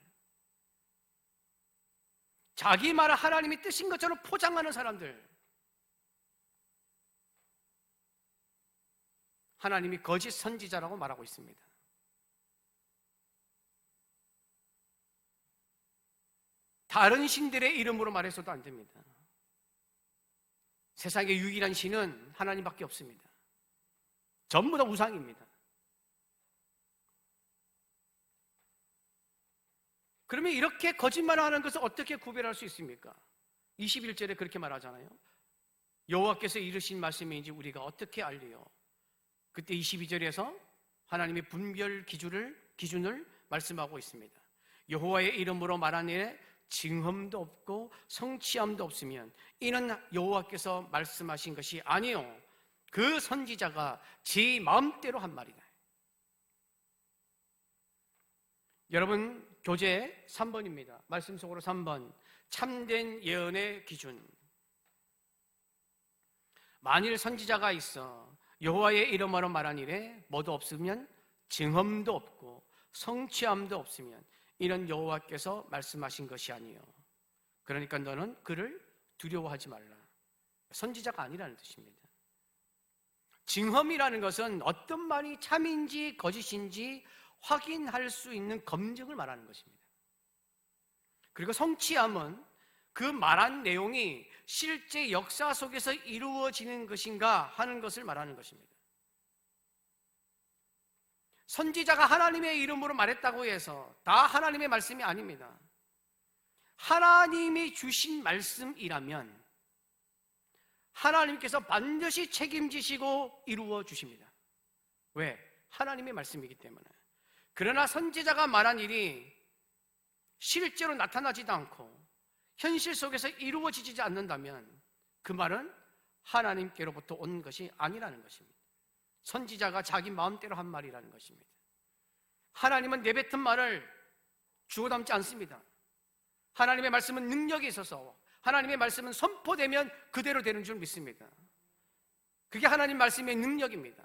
[SPEAKER 1] 자기 말을 하나님이 뜻인 것처럼 포장하는 사람들, 하나님이 거짓 선지자라고 말하고 있습니다. 다른 신들의 이름으로 말해서도 안 됩니다. 세상의 유일한 신은 하나님밖에 없습니다. 전부 다 우상입니다. 그러면 이렇게 거짓말하는 것을 어떻게 구별할 수 있습니까? 21절에 그렇게 말하잖아요. 여호와께서 이르신 말씀인지 우리가 어떻게 알리요? 그때 22절에서 하나님의 분별 기준을 말씀하고 있습니다. 여호와의 이름으로 말하니 증험도 없고 성취함도 없으면 이는 여호와께서 말씀하신 것이 아니요 그 선지자가 지 마음대로 한 말이다. 여러분, 교재 3번입니다. 말씀 속으로 3번. 참된 예언의 기준. 만일 선지자가 있어 여호와의 이름으로 말하니래 뭐도 없으면 증험도 없고 성취함도 없으면 이는 여호와께서 말씀하신 것이 아니요 그러니까 너는 그를 두려워하지 말라. 선지자가 아니라는 뜻입니다. 증험이라는 것은 어떤 말이 참인지 거짓인지 확인할 수 있는 검증을 말하는 것입니다. 그리고 성취함은 그 말한 내용이 실제 역사 속에서 이루어지는 것인가 하는 것을 말하는 것입니다. 선지자가 하나님의 이름으로 말했다고 해서 다 하나님의 말씀이 아닙니다. 하나님이 주신 말씀이라면 하나님께서 반드시 책임지시고 이루어 주십니다. 왜? 하나님의 말씀이기 때문에. 그러나 선지자가 말한 일이 실제로 나타나지도 않고 현실 속에서 이루어지지 않는다면 그 말은 하나님께로부터 온 것이 아니라는 것입니다. 선지자가 자기 마음대로 한 말이라는 것입니다. 하나님은 내뱉은 말을 주워 담지 않습니다. 하나님의 말씀은 능력이 있어서 하나님의 말씀은 선포되면 그대로 되는 줄 믿습니다. 그게 하나님 말씀의 능력입니다.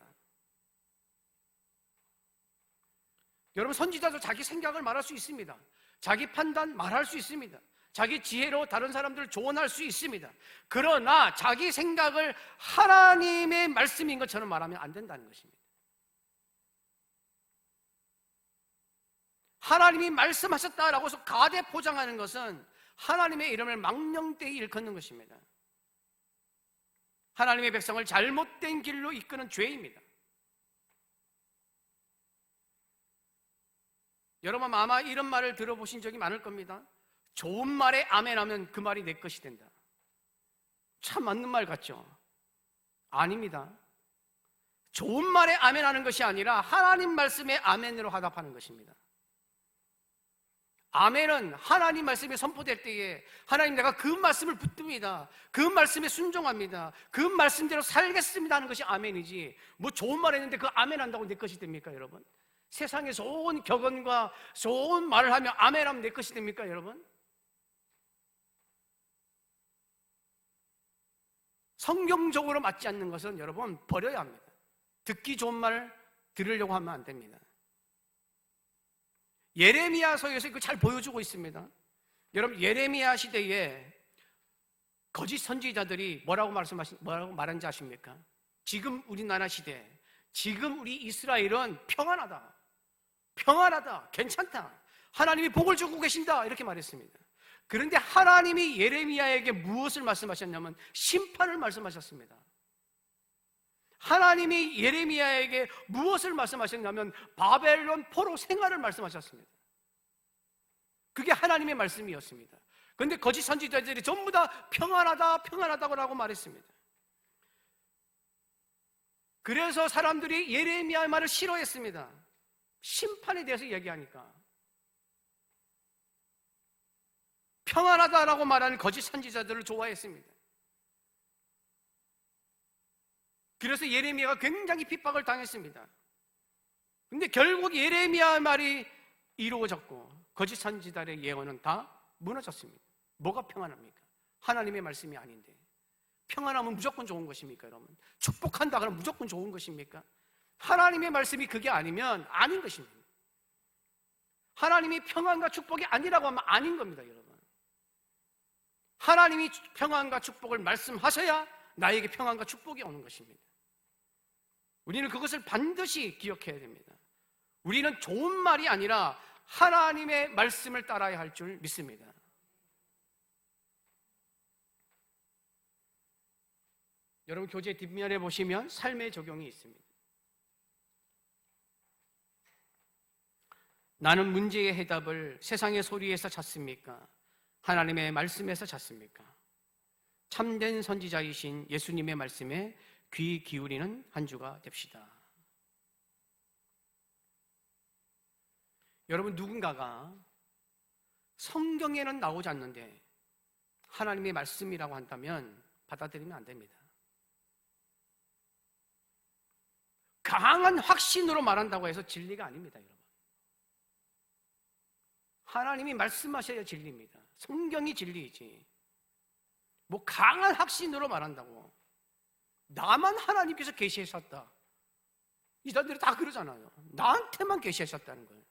[SPEAKER 1] 여러분, 선지자도 자기 생각을 말할 수 있습니다. 자기 판단 말할 수 있습니다. 자기 지혜로 다른 사람들을 조언할 수 있습니다. 그러나 자기 생각을 하나님의 말씀인 것처럼 말하면 안 된다는 것입니다. 하나님이 말씀하셨다라고 해서 가대 포장하는 것은 하나님의 이름을 망령되이 일컫는 것입니다. 하나님의 백성을 잘못된 길로 이끄는 죄입니다. 여러분 아마 이런 말을 들어보신 적이 많을 겁니다. 좋은 말에 아멘하면 그 말이 내 것이 된다. 참 맞는 말 같죠? 아닙니다. 좋은 말에 아멘하는 것이 아니라 하나님 말씀에 아멘으로 화답하는 것입니다. 아멘은 하나님 말씀이 선포될 때에 하나님 내가 그 말씀을 붙듭니다. 그 말씀에 순종합니다. 그 말씀대로 살겠습니다 하는 것이 아멘이지, 뭐 좋은 말 했는데 그 아멘 한다고 내 것이 됩니까 여러분? 세상에 좋은 격언과 좋은 말을 하면 아멘하면 내 것이 됩니까 여러분? 성경적으로 맞지 않는 것은 여러분 버려야 합니다. 듣기 좋은 말 들으려고 하면 안 됩니다. 예레미야서에서 이거 잘 보여주고 있습니다. 여러분 예레미야 시대에 거짓 선지자들이 뭐라고 말하는지 아십니까? 지금 우리나라 시대, 지금 우리 이스라엘은 평안하다, 평안하다, 괜찮다, 하나님이 복을 주고 계신다 이렇게 말했습니다. 그런데 하나님이 예레미야에게 무엇을 말씀하셨냐면 심판을 말씀하셨습니다. 하나님이 예레미야에게 무엇을 말씀하셨냐면 바벨론 포로 생활을 말씀하셨습니다. 그게 하나님의 말씀이었습니다. 그런데 거짓 선지자들이 전부 다 평안하다, 평안하다고 말했습니다. 그래서 사람들이 예레미야의 말을 싫어했습니다. 심판에 대해서 얘기하니까. 평안하다라고 말하는 거짓 선지자들을 좋아했습니다. 그래서 예레미야가 굉장히 핍박을 당했습니다. 근데 결국 예레미야의 말이 이루어졌고 거짓 선지자들의 예언은 다 무너졌습니다. 뭐가 평안합니까? 하나님의 말씀이 아닌데. 평안하면 무조건 좋은 것입니까 여러분? 축복한다 그러면 무조건 좋은 것입니까? 하나님의 말씀이 그게 아니면 아닌 것입니다. 하나님이 평안과 축복이 아니라고 하면 아닌 겁니다 여러분. 하나님이 평안과 축복을 말씀하셔야 나에게 평안과 축복이 오는 것입니다. 우리는 그것을 반드시 기억해야 됩니다. 우리는 좋은 말이 아니라 하나님의 말씀을 따라야 할 줄 믿습니다. 여러분, 교재 뒷면에 보시면 삶의 적용이 있습니다. 나는 문제의 해답을 세상의 소리에서 찾습니까? 하나님의 말씀에서 찾습니까? 참된 선지자이신 예수님의 말씀에 귀 기울이는 한 주가 됩시다. 여러분, 누군가가 성경에는 나오지 않는데 하나님의 말씀이라고 한다면 받아들이면 안 됩니다. 강한 확신으로 말한다고 해서 진리가 아닙니다, 여러분. 하나님이 말씀하셔야 진리입니다. 성경이 진리이지. 뭐 강한 확신으로 말한다고 나만 하나님께서 계시하셨다, 이 사람들이 다 그러잖아요. 나한테만 계시하셨다는 거예요.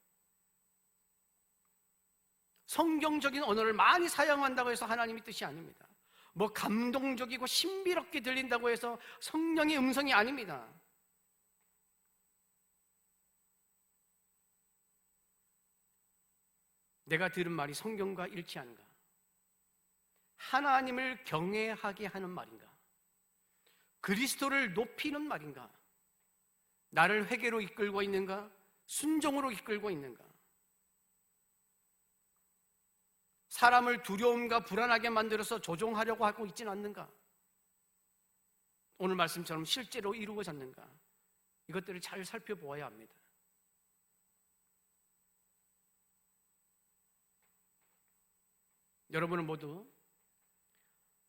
[SPEAKER 1] 성경적인 언어를 많이 사용한다고 해서 하나님의 뜻이 아닙니다. 뭐 감동적이고 신비롭게 들린다고 해서 성령의 음성이 아닙니다. 내가 들은 말이 성경과 일치하는가? 하나님을 경외하게 하는 말인가? 그리스도를 높이는 말인가? 나를 회개로 이끌고 있는가? 순종으로 이끌고 있는가? 사람을 두려움과 불안하게 만들어서 조종하려고 하고 있지는 않는가? 오늘 말씀처럼 실제로 이루어졌는가? 이것들을 잘 살펴보아야 합니다. 여러분은 모두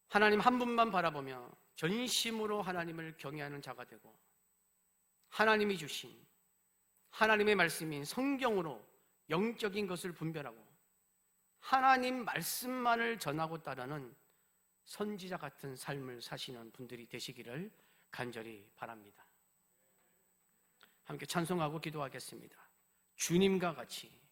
[SPEAKER 1] 하나님 한 분만 바라보며 전심으로 하나님을 경외하는 자가 되고, 하나님이 주신 하나님의 말씀인 성경으로 영적인 것을 분별하고 하나님 말씀만을 전하고 따르는 선지자 같은 삶을 사시는 분들이 되시기를 간절히 바랍니다. 함께 찬송하고 기도하겠습니다. 주님과 같이